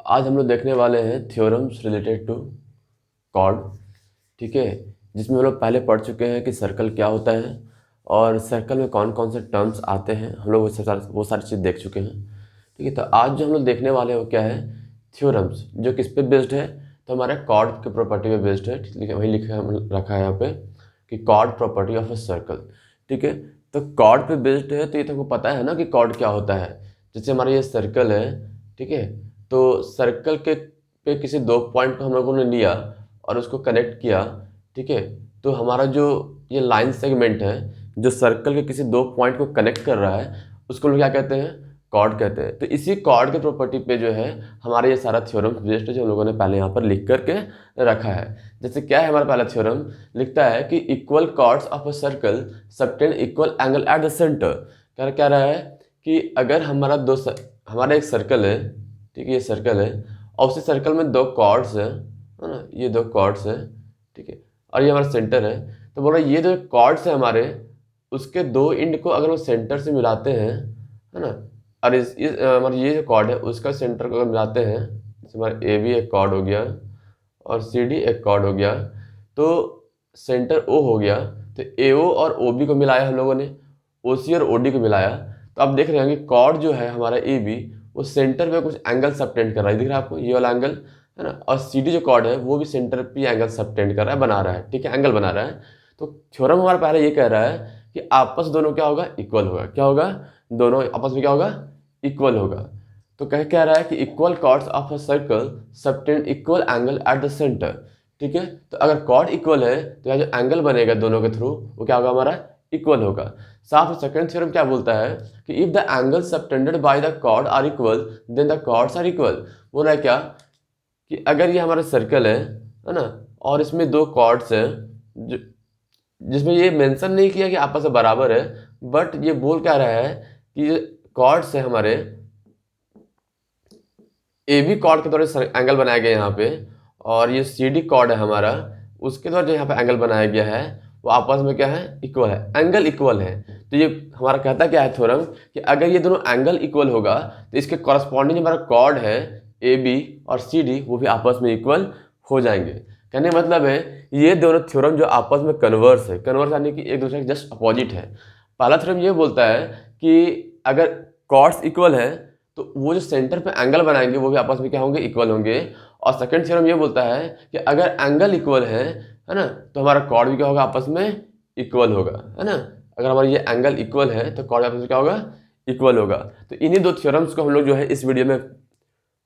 आज हम लोग देखने वाले हैं थ्योरम्स रिलेटेड टू कॉर्ड। ठीक है, जिसमें हम लोग पहले पढ़ चुके हैं कि सर्कल क्या होता है और सर्कल में कौन कौन से टर्म्स आते हैं। हम लोग वो सारी चीज़ देख चुके हैं। ठीक है, तो आज जो हम लोग देखने वाले हैं वो क्या है, थ्योरम्स, जो किस पे बेस्ड है, तो हमारे कॉर्ड के प्रॉपर्टी पे बेस्ड है। ठीक है, वही लिखा रखा है यहाँ पे कि chord property of a circle. ठीक है, तो कॉर्ड पे बेस्ड है तो ये तुमको पता है ना कि कॉर्ड क्या होता है। जैसे हमारा ये सर्कल है, ठीक है, तो सर्कल के पे किसी दो पॉइंट को हम लोगों ने लिया और उसको कनेक्ट किया। ठीक है, तो हमारा जो ये लाइन सेगमेंट है जो सर्कल के किसी दो पॉइंट को कनेक्ट कर रहा है, उसको लोग क्या कहते हैं, कॉर्ड कहते हैं। तो इसी कॉर्ड के प्रॉपर्टी पे जो है हमारा ये सारा थ्योरम बेस्ड है, जो हम लोगों ने पहले यहाँ पर लिख करके रखा है। जैसे क्या है हमारा पहला थ्योरम, लिखता है कि equal chords of a circle subtend equal angle at the centre. क्या रहा है कि अगर हमारा एक सर्कल है, ठीक है, ये सर्कल है और उसी सर्कल में दो कॉर्ड्स है ना, ये दो कॉर्ड्स है, ठीक है, और ये हमारा सेंटर है। तो बोल रहा है ये जो कॉर्ड्स है हमारे, उसके दो एंड को अगर हम सेंटर से मिलाते हैं, है ना, और हमारा ये जो कॉर्ड है उसका सेंटर को अगर मिलाते हैं, जैसे हमारा ए बी एक कॉर्ड हो गया और सी डी एक कॉर्ड हो गया, तो सेंटर ओ हो गया। तो ए ओ और ओ बी को मिलाया हम लोगों ने, ओ सी और ओ डी को मिलाया। तो आप देख रहे हैं कि कॉर्ड जो है हमारा ए बी वो सेंटर पे कुछ एंगल सबटेंड कर रहा है, दिख रहा है आपको ये वाला एंगल, है ना। और सी डी जो कॉर्ड है वो भी सेंटर पे एंगल सबटेंड कर रहा है, बना रहा है, ठीक है, एंगल बना रहा है। तो थ्योरम हमारा पहले ये कह रहा है कि आपस दोनों क्या होगा, इक्वल होगा। क्या होगा, दोनों आपस में क्या होगा, इक्वल होगा। तो कह रहा है कि equal chords of a circle subtend equal angle at the centre. ठीक है, तो अगर कॉर्ड इक्वल है तो यहाँ जो एंगल बनेगा दोनों के थ्रू वो क्या होगा, हमारा इक्वल होगा। साथ में सेकंड थ्योरम क्या बोलता है कि if the angle subtended by the chord are equal then the chords are equal. बोल रहा है क्या कि अगर ये हमारा सर्कल है ना, और इसमें दो कॉर्ड्स हैं जिसमें ये मेंशन नहीं किया कि आपस में बराबर है, बट ये बोल क्या रहा है कि ये कॉर्ड्स है हमारे, ए बी कॉर्ड के द्वारा एंगल बनाया गया यहाँ पे, और ये सी डी कॉर्ड है हमारा, उसके द्वारा जो यहाँ पे एंगल बनाया गया है वो आपस में क्या है, इक्वल है, एंगल इक्वल है। तो ये हमारा कहता क्या है थ्योरम कि अगर ये दोनों एंगल इक्वल होगा तो इसके कॉरस्पॉन्डिंग हमारा कॉर्ड है ए बी और सी डी वो भी आपस में इक्वल हो जाएंगे। कहने का मतलब है ये दोनों थ्योरम जो आपस में कन्वर्स है, कन्वर्स यानी कि एक दूसरे के जस्ट अपोजिट है। पहला थ्योरम ये बोलता है कि अगर कॉर्ड्स इक्वल है तो वो जो सेंटर पे एंगल बनाएंगे वो भी आपस में क्या होंगे, इक्वल होंगे। और सेकंड थ्योरम ये बोलता है कि अगर एंगल इक्वल है ना, तो हमारा कॉर्ड भी क्या होगा, आपस में इक्वल होगा, है ना। अगर हमारा ये एंगल इक्वल है तो कॉर्ड आपस में क्या होगा, इक्वल होगा। तो इन्हीं दो थ्योरम्स को हम लोग जो है इस वीडियो में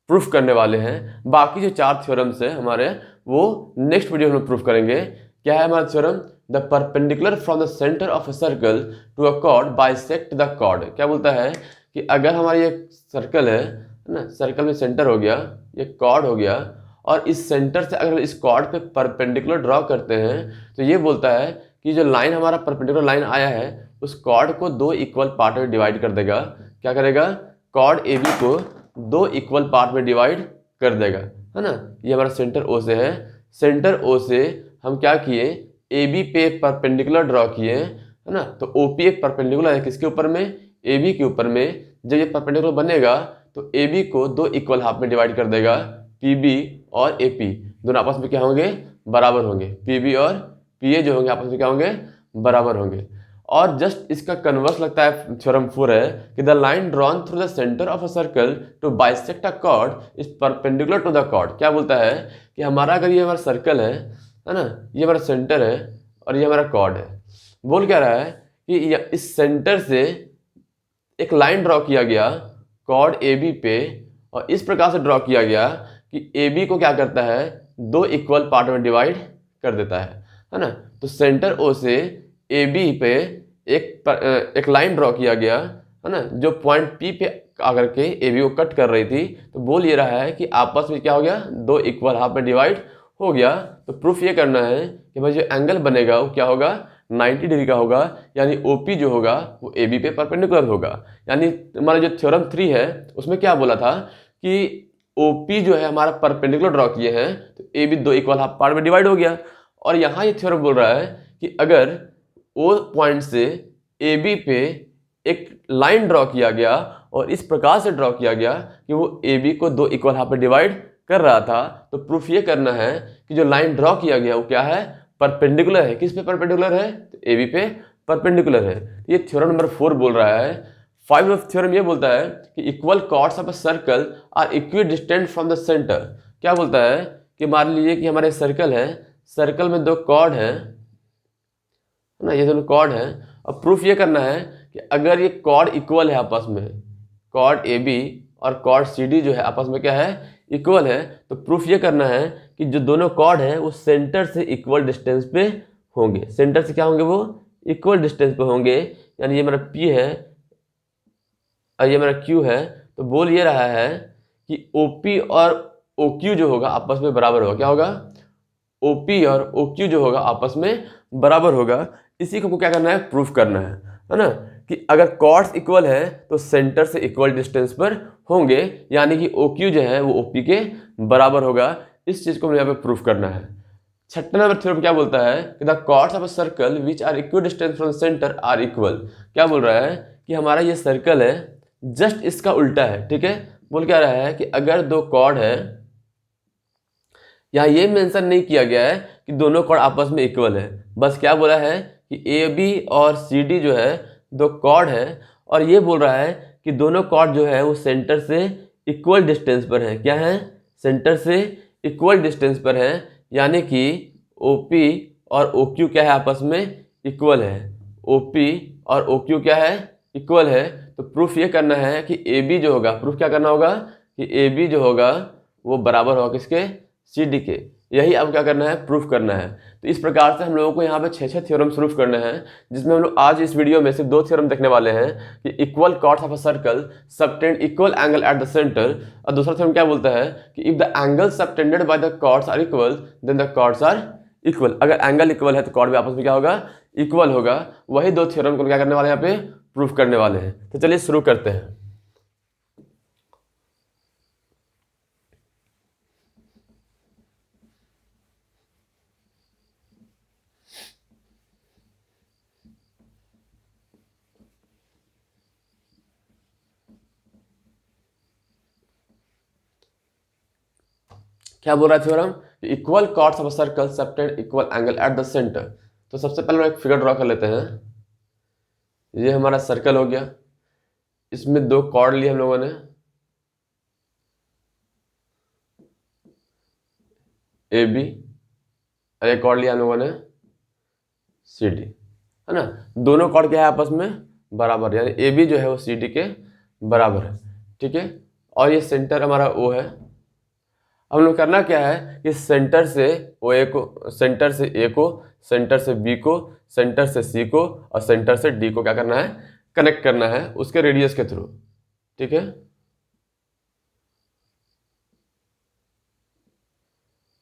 प्रूफ करने वाले हैं। बाकी जो चार थ्योरम्स है हमारे वो नेक्स्ट वीडियो में प्रूफ करेंगे। क्या है हमारा theorem, the perpendicular from the centre of a circle to a chord bisect the chord. क्या बोलता है कि अगर हमारा ये सर्कल है ना, सर्कल में सेंटर हो गया, ये कॉर्ड हो गया, और इस सेंटर से अगर इस कॉर्ड पे परपेंडिकुलर ड्रॉ करते हैं तो ये बोलता है कि जो लाइन हमारा परपेंडिकुलर लाइन आया है उस कॉर्ड को दो इक्वल पार्ट में डिवाइड कर देगा। क्या करेगा, कॉर्ड ए बी को दो इक्वल पार्ट में डिवाइड कर देगा, है ना। ये हमारा सेंटर ओ से है, सेंटर ओ से हम क्या किए, ए बी पे परपेंडिकुलर ड्रॉ किए, है ना। तो ओ पी एक परपेंडिकुलर है किसके ऊपर में, ए बी के ऊपर में। जब ये परपेंडिकुलर बनेगा तो ए बी को दो इक्वल हाफ में डिवाइड कर देगा, पी बी और ए पी दोनों आपस में क्या होंगे, बराबर होंगे। पी बी और पी ए जो होंगे आपस में क्या होंगे, बराबर होंगे। और जस्ट इसका कन्वर्स लगता है थ्योरम 4 है कि the line drawn through the centre of a circle to bisect a chord is perpendicular to the chord. क्या बोलता है कि हमारा अगर ये हमारा सर्कल है ना, ये हमारा सेंटर है और ये हमारा कॉर्ड है, बोल क्या रहा है कि इस सेंटर से एक लाइन ड्रॉ किया गया कॉर्ड ए बी पे, और इस प्रकार से ड्रॉ किया गया कि ए बी को क्या करता है, दो इक्वल पार्ट में डिवाइड कर देता है ना। तो सेंटर ओ से ए बी पे एक लाइन ड्रॉ किया गया, है ना, जो पॉइंट पी पे आकर के ए बी को कट कर रही थी। तो बोल ये रहा है कि आपस में क्या हो गया, दो इक्वल हाफ में डिवाइड हो गया। तो प्रूफ ये करना है कि भाई जो एंगल बनेगा वो क्या होगा, 90 डिग्री का होगा, यानी OP जो होगा वो AB पे परपेंडिकुलर होगा। यानी हमारा जो थ्योरम 3 है उसमें क्या बोला था कि OP जो है हमारा परपेंडिकुलर ड्रॉ किए हैं तो AB दो इक्वल हाफ पार्ट में डिवाइड हो गया। और यहाँ ये थ्योरम बोल रहा है कि अगर O पॉइंट से AB पे एक लाइन ड्रॉ किया गया और इस प्रकार से ड्रॉ किया गया कि वो ए बी को दो इक्वल हाफ में डिवाइड कर रहा था। तो प्रूफ ये करना है कि जो लाइन ड्रॉ किया गया वो क्या है, परपेंडिकुलर है। किस पे परपेंडिकुलर है, तो ए बी पे परपेंडिकुलर है। ये थ्योरम नंबर 4 बोल रहा है। 5 थ्योरम ये बोलता है कि equal chords of a circle are equidistant from the centre. क्या बोलता है कि मान लीजिए कि हमारे सर्कल है, सर्कल में दो कॉर्ड है ना, ये दोनों कॉर्ड है। अब प्रूफ ये करना है कि अगर ये कॉर्ड इक्वल है आपस में, कॉर्ड ए बी और कॉर्ड सी डी जो है आपस में क्या है, इक्वल है, तो प्रूफ ये करना है कि जो दोनों कॉर्ड है वो सेंटर से इक्वल डिस्टेंस पे होंगे। सेंटर से क्या होंगे, वो इक्वल डिस्टेंस पे होंगे। यानी ये मेरा पी है और ये मेरा क्यू है। तो बोल ये रहा है कि ओपी और ओक्यू जो होगा आपस में बराबर होगा। क्या होगा, ओपी और ओक्यू जो होगा आपस में बराबर होगा। इसी को क्या करना है, प्रूफ करना है ना, कि अगर कॉर्ड्स इक्वल है तो सेंटर से इक्वल डिस्टेंस पर होंगे, यानी कि OQ जो है वो OP के बराबर होगा। इस चीज को मुझे यहाँ पे प्रूफ करना है। छठा नंबर थ्योरम क्या बोलता है कि the chords of a circle which are equidistance from centre are equal. क्या बोल रहा है कि हमारा ये सर्कल है, जस्ट इसका उल्टा है। ठीक है, बोल क्या रहा है कि अगर दो कॉर्ड है, यहाँ ये मेंशन नहीं किया गया है कि दोनों कॉर्ड आपस में इक्वल है, बस क्या बोला है कि AB और CD जो है दो कॉर्ड है, और ये बोल रहा है कि दोनों कॉर्ड जो है वो सेंटर से इक्वल डिस्टेंस पर है। क्या है, सेंटर से इक्वल डिस्टेंस पर है, यानी कि OP और OQ क्या है, आपस में इक्वल है। OP और OQ क्या है, इक्वल है। तो प्रूफ ये करना है कि AB जो होगा, प्रूफ क्या करना होगा कि AB जो होगा वो बराबर होगा किसके, CD के। यही अब क्या करना है, प्रूफ करना है। तो इस प्रकार से हम लोगों को यहाँ पे 6 थ्योरम प्रूफ करने हैं, जिसमें हम लोग आज इस वीडियो में सिर्फ 2 थ्योरम देखने वाले हैं कि equal chords of a circle subtend equal angle at the centre. और दूसरा थ्योरम क्या बोलता है कि if the angle subtended by the chords are equal then the chords are equal. अगर एंगल इक्वल है तो कॉर्ड भी आपस में क्या होगा, इक्वल होगा। वही 2 थ्योरम को क्या करने वाले हैं, यहाँ पे प्रूफ करने वाले हैं। तो चलिए शुरू करते हैं। क्या बोल रहा है theorem, equal chords of a circle subtend equal angle at the centre. तो सबसे पहले एक फिगर ड्रॉ कर लेते हैं। ये हमारा सर्कल हो गया, इसमें 2 कॉर्ड लिए हम लोगों ने, AB, और एक कॉर्ड लिया हम लोगों ने CD, है ना। दोनों कॉर्ड क्या है, आपस में बराबर, यानी AB जो है वो CD के बराबर है। ठीक है, और ये सेंटर हमारा O है। हम लोग करना क्या है कि सेंटर से OA को, सेंटर से A को, सेंटर से B को, सेंटर से C को और सेंटर से D को क्या करना है, कनेक्ट करना है उसके रेडियस के थ्रू। ठीक है,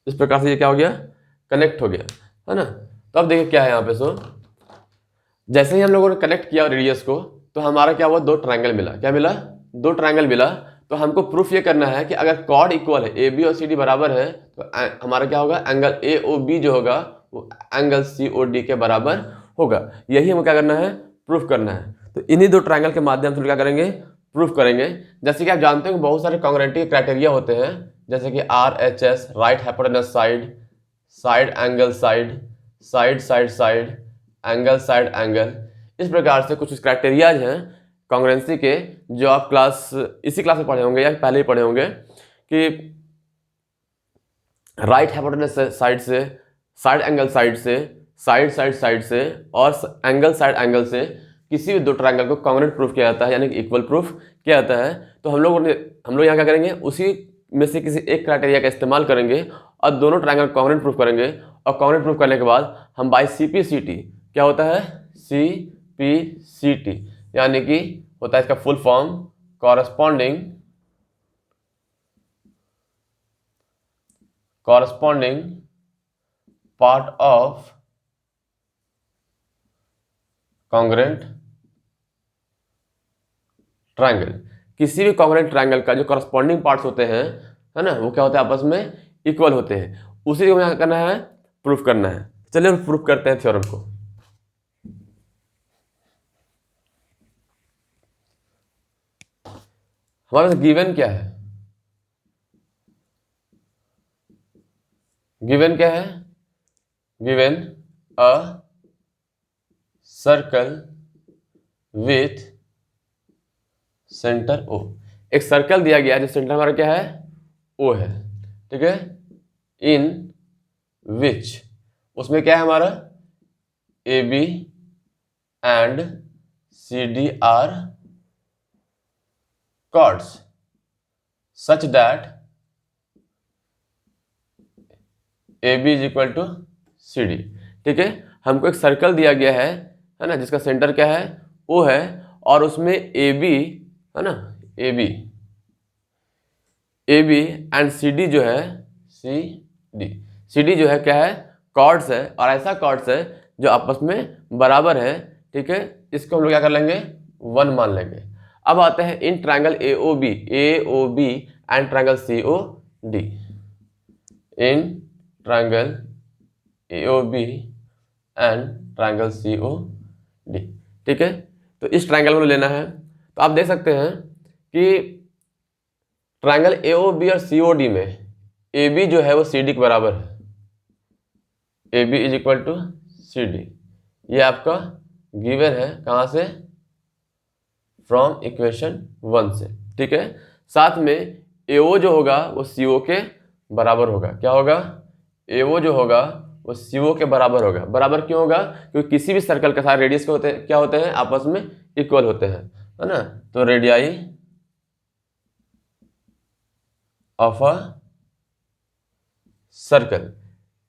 इस प्रकार से ये क्या हो गया, कनेक्ट हो गया, है ना। तो अब देखिए क्या है यहाँ पे। सो जैसे ही हम लोगों ने कनेक्ट किया रेडियस को, तो हमारा क्या हुआ, 2 ट्रायंगल मिला। क्या मिला, 2 ट्रायंगल मिला। तो हमको प्रूफ ये करना है कि अगर कॉर्ड इक्वल है, AB और CD बराबर है, तो हमारा क्या होगा, एंगल AOB जो होगा वो एंगल COD के बराबर होगा। यही हमें क्या करना है, प्रूफ करना है। तो इन्हीं 2 ट्रायंगल के माध्यम से क्या करेंगे, प्रूफ करेंगे। जैसे कि आप जानते हैं बहुत सारे कॉन्ग्रुएंटी क्राइटेरिया होते हैं, जैसे कि RHS, right hypotenuse side, side angle side, side side side, angle side angle. इस प्रकार से कुछ क्राइटेरियाज हैं कॉन्ग्रुएंसी के, जो आप इसी क्लास में पढ़े होंगे या पहले ही पढ़े होंगे, कि राइट हाइपोटेनस साइड से, साइड एंगल साइड से, साइड साइड साइड से और एंगल साइड एंगल से किसी भी 2 ट्रायंगल को कॉन्ग्रुएंट प्रूफ किया जाता है, यानी कि इक्वल प्रूफ किया जाता है। तो हम लोग यहाँ क्या करेंगे, उसी में से किसी एक क्राइटेरिया का इस्तेमाल करेंगे और दोनों ट्रायंगल कॉन्ग्रुएंट प्रूफ करेंगे। और कॉन्ग्रुएंट प्रूफ करने के बाद हम बाय CP/CT, क्या होता है, CP/CT, यानी कि होता है इसका full form corresponding part of congruent triangle. किसी भी कॉन्ग्रुएंट ट्रायंगल का जो कॉरस्पॉन्डिंग पार्ट्स होते हैं, है ना, वो क्या होते हैं, आपस में इक्वल होते हैं। उसी को यहाँ करना है, प्रूफ करना है। चलिए प्रूफ करते हैं थ्योरम को। हमारे पास गिवन क्या है, गिवन क्या है, given a circle with centre O. एक सर्कल दिया गया है जो सेंटर हमारा क्या है, ओ है, ठीक है। इन विच, उसमें क्या है हमारा, A B and C D are chords such that A B is equal to C D, ठीक है। हमको एक सर्कल दिया गया है ना, जिसका सेंटर क्या है, ओ है, और उसमें ए बी है ना, A B and C D जो है, सी डी जो है क्या है, कॉर्ड्स है, और ऐसा कॉर्ड्स है जो आपस में बराबर है, ठीक है। इसको हम लोग क्या कर लेंगे, 1 मान लेंगे। अब आते हैं in triangle A O B and triangle C O D. In triangle A O B and triangle C O D, ठीक है। तो इस ट्रायंगल को लेना है, तो आप देख सकते हैं कि ट्रायंगल ए ओ बी और सी ओ डी में ए बी जो है वो सी डी के बराबर है, A B is equal to C D. ये आपका गिवन है, कहाँ से, फ्रॉम इक्वेशन 1 से, ठीक है। साथ में ए ओ जो होगा वो सी ओ के बराबर होगा। क्या होगा, ए ओ जो होगा वो सी ओ के बराबर होगा। बराबर क्यों होगा, क्योंकि किसी भी सर्कल के साथ रेडियस के होते हैं, क्या होते हैं, आपस में इक्वल होते हैं, है ना। तो रेडियाई ऑफ अ सर्कल,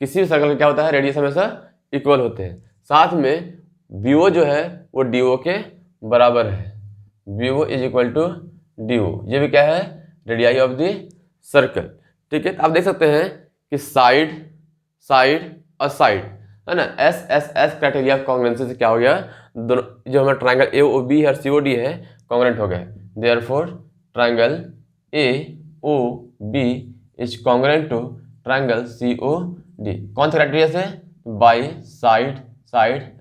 किसी भी सर्कल का क्या होता है, रेडियस हमेशा इक्वल होते हैं। साथ में बीओ जो है वो डीओ के बराबर है, B O is equal to D O. ये भी क्या है, रेडियाई ऑफ द सर्कल, ठीक है। तो आप देख सकते हैं कि साइड और साइड, है ना, S S S criteria congruency से क्या हो गया, दोनों जो हमारा ट्रायंगल ए ओ बी और सी ओ डी है कॉन्ग्रुएंट हो गए। Therefore triangle A O B is congruent to triangle C O D. कौन सा क्राइटेरिया से, बाई साइड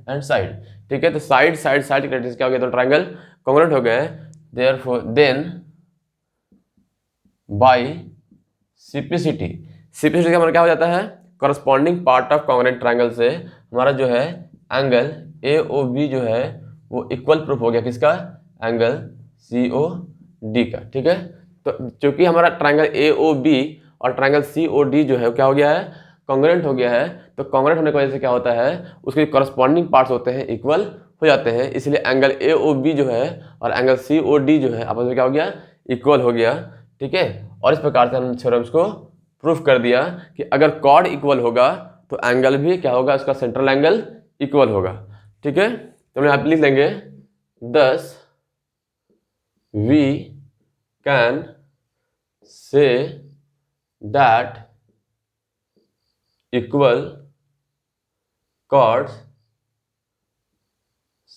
एंड साइड, ठीक है। तो साइड क्राइटेरिया क्या हो गया, तो ट्रायंगल कॉन्ग्रुएंट हो गए। देयरफॉर देन बाई सिप्लिसिटी का मतलब क्या हो जाता है, corresponding part of congruent triangle से हमारा जो है एंगल ए ओ बी जो है वो इक्वल प्रूफ हो गया, किसका, एंगल सी ओ डी का, ठीक है। तो चूंकि हमारा ट्रायंगल ए ओ बी और ट्रायंगल सी ओ डी जो है क्या हो गया है, कॉन्ग्रुएंट हो गया है। तो कॉन्ग्रुएंट होने की वजह से क्या होता है, उसके कॉरस्पॉन्डिंग पार्ट्स होते हैं इक्वल हो जाते हैं, इसलिए एंगल ए ओ बी जो है और एंगल सी ओ डी जो है आपस में क्या हो गया, इक्वल हो गया, ठीक है। और इस प्रकार से हम थ्योरम्स को प्रूफ कर दिया कि अगर कॉर्ड इक्वल होगा तो एंगल भी क्या होगा, उसका सेंट्रल एंगल इक्वल होगा, ठीक है। तो हम यहाँ पे लिख लेंगे 10 we can say that equal chords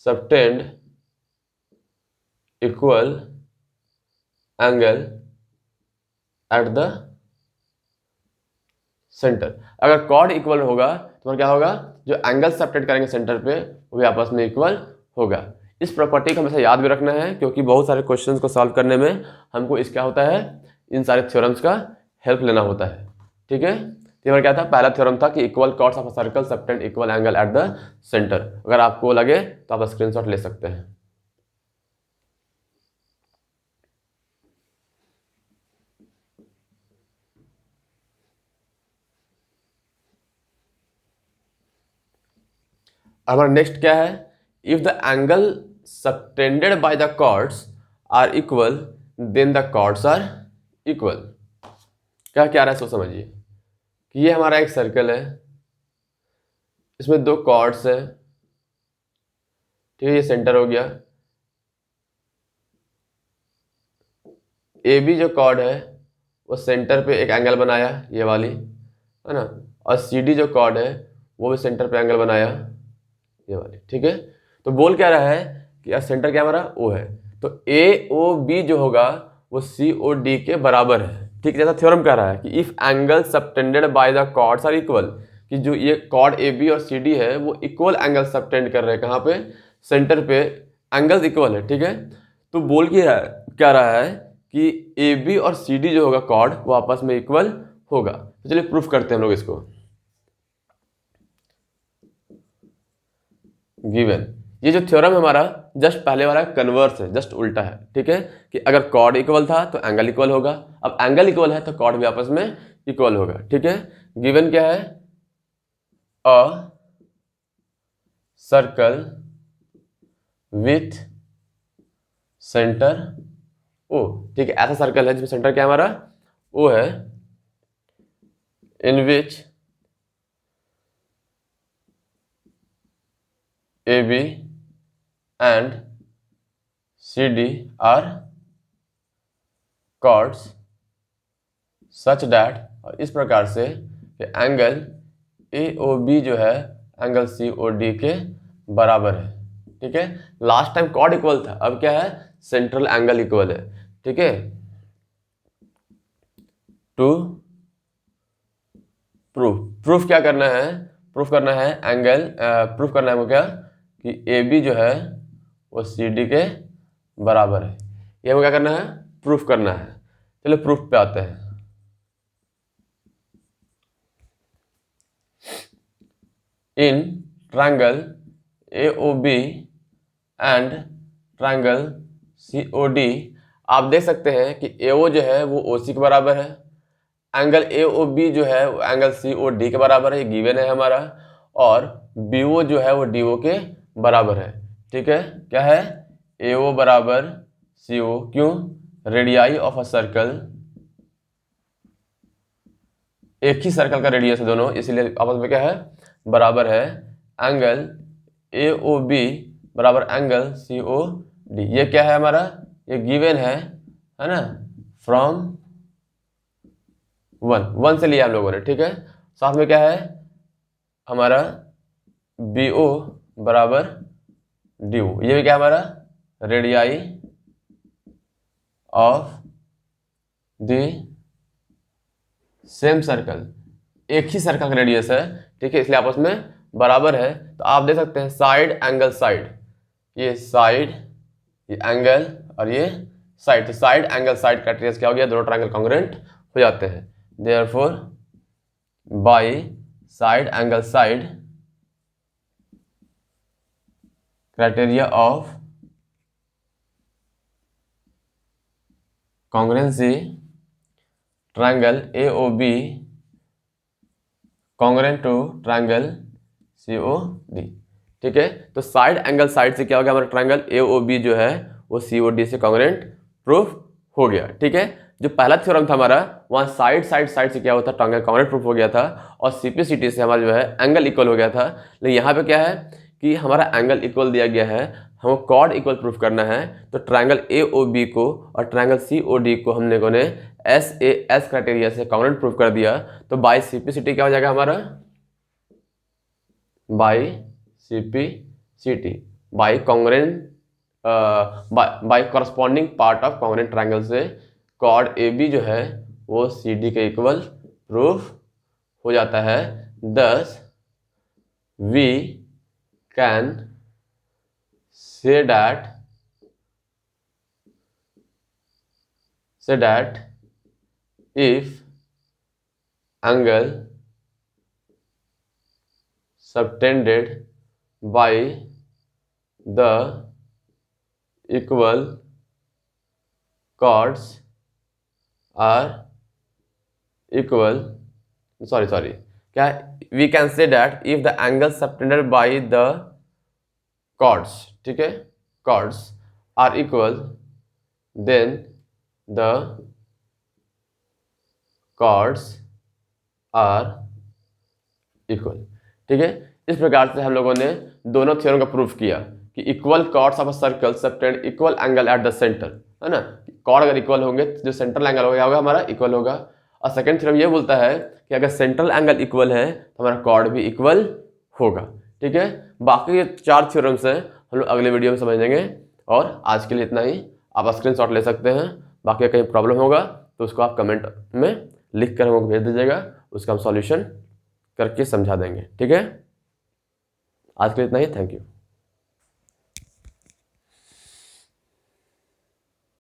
subtend equal angle at the centre. अगर कॉर्ड इक्वल होगा तो क्या होगा, जो एंगल सबटेंड करेंगे सेंटर पे वो भी आपस में इक्वल होगा। इस प्रॉपर्टी को हमेशा याद भी रखना है, क्योंकि बहुत सारे क्वेश्चंस को सॉल्व करने में हमको इस क्या होता है, इन सारे थ्योरम्स का हेल्प लेना होता है, ठीक है। तो क्या था, पहला थ्योरम था कि equal chords of a circle subtend equal angle at the centre. अगर आपको लगे तो आप स्क्रीनशॉट ले सकते हैं। हमारा नेक्स्ट क्या है, if the angle subtended by the chords are equal then the chords are equal. क्या क्या रहा है, सो समझिए कि ये हमारा एक सर्कल है, इसमें 2 कॉर्ड्स है, ठीक है। ये सेंटर हो गया, ए बी जो कॉर्ड है वो सेंटर पे एक एंगल बनाया, ये वाली, है ना, और सी डी जो कॉर्ड है वो भी सेंटर पे एंगल बनाया, ये वाली, ठीक है। तो बोल क्या रहा है कि सेंटर क्या हमारा ओ है, तो ए ओ बी जो होगा वो सी ओ डी के बराबर है, ठीक। जैसा थ्योरम कह रहा है कि if angle subtended by the chords are equal, कि जो ये कॉर्ड ए बी और सी डी है वो इक्वल एंगल सबटेंड कर रहे हैं, कहाँ पे, सेंटर पे, एंगल्स इक्वल है, ठीक है। तो बोल क्या रहा है कि ए बी और सी डी जो होगा कॉर्ड वो आपस में इक्वल होगा। तो चलिए प्रूफ करते हैं हम लोग इसको। गिवन, ये जो थ्योरम हमारा जस्ट पहले वाला कन्वर्स है, जस्ट उल्टा है, ठीक है, कि अगर कॉर्ड इक्वल था तो एंगल इक्वल होगा। अब एंगल इक्वल है तो कॉर्ड भी आपस में इक्वल होगा, ठीक है। गिवन क्या है, a circle with centre O, ठीक है, ऐसा सर्कल है जिसमें सेंटर क्या हमारा ओ है, in which A B and C D are chords such that, और इस प्रकार से कि एंगल ए ओ बी जो है एंगल सी ओ डी के बराबर है, ठीक है। लास्ट टाइम कॉर्ड इक्वल था, अब क्या है, सेंट्रल एंगल इक्वल है, ठीक है। टू प्रूफ क्या करना है, प्रूफ करना है एंगल, प्रूफ करना है वो क्या, कि ए बी जो है वो सी डी के बराबर है। ये हमें क्या करना है, प्रूफ करना है। चलो प्रूफ पे आते हैं। In triangle AOB and triangle COD आप देख सकते हैं कि AO जो है वो OC के बराबर है, एंगल AOB जो है वो एंगल COD के बराबर है, ये गिवन है हमारा, और BO जो है वो DO के बराबर है, ठीक है। क्या है, AO बराबर CO, क्यों, रेडियाई ऑफ अ सर्कल, एक ही सर्कल का रेडियस है दोनों, इसलिए आपस में क्या है, बराबर है। एंगल AOB बराबर एंगल COD, ये क्या है हमारा, ये गिवन है ना, फ्रॉम वन से लिया हम लोगों ने, ठीक है। साथ में क्या है हमारा, BO बराबर DO, ये भी क्या है हमारा, radii of the same circle, एक ही सर्कल का रेडियस है, ठीक है, इसलिए आपस में बराबर है। तो आप देख सकते हैं साइड एंगल साइड, ये साइड, ये एंगल, और ये साइड, तो साइड एंगल साइड क्राइटेरिया क्या हो गया, दोनों ट्रायंगल कॉन्ग्रुएंट हो जाते हैं। Therefore by side angle side criteria of congruency triangle AOB congruent to triangle COD, ठीक है। तो साइड एंगल साइड से क्या हो गया, हमारा ट्रायंगल AOB जो है वो COD से कॉन्ग्रुएंट प्रूफ हो गया, ठीक है। जो पहला थ्योरम था हमारा, वहाँ साइड से क्या होता, ट्रायंगल कॉन्ग्रुएंट प्रूफ हो गया था, और CPCT से हमारा जो है एंगल इक्वल हो गया था। लेकिन यहाँ पे क्या है कि हमारा एंगल इक्वल दिया गया है, हमको कॉर्ड इक्वल प्रूफ करना है, तो ट्रायंगल AOB को और ट्रायंगल COD को हम लोगों ने SAS क्राइटेरिया से कॉन्ग्रुएंट प्रूफ कर दिया। तो बाय CPCT क्या हो जाएगा हमारा, by CPCT by congruent by corresponding part of congruent triangle से कॉर्ड AB जो है वो CD के इक्वल प्रूफ हो जाता है। Thus we can say that if angle subtended by the equal chords are equal, क्या, we can say that if the angle subtended by the chords, ठीक है, chords are equal, then the chords are equal, ठीक है। इस प्रकार से हम लोगों ने दोनों थ्योरम का प्रूफ किया कि equal chords of a circle subtend equal angle at the centre, है ना। कॉर्ड अगर इक्वल होंगे तो जो सेंट्रल एंगल होगा हमारा इक्वल होगा। और सेकंड थ्योरम ये बोलता है कि अगर सेंट्रल एंगल इक्वल है तो हमारा कॉर्ड भी इक्वल होगा, ठीक है। बाकी ये 4 थ्योरम्स हैं हम लोग अगले वीडियो में समझ लेंगे। और आज के लिए इतना ही, आप स्क्रीनशॉट ले सकते हैं। बाकी कहीं प्रॉब्लम होगा तो उसको आप कमेंट में लिख कर हमको भेज दीजिएगा, उसका हम सॉल्यूशन करके समझा देंगे, ठीक है। आज के लिए इतना ही, थैंक यू।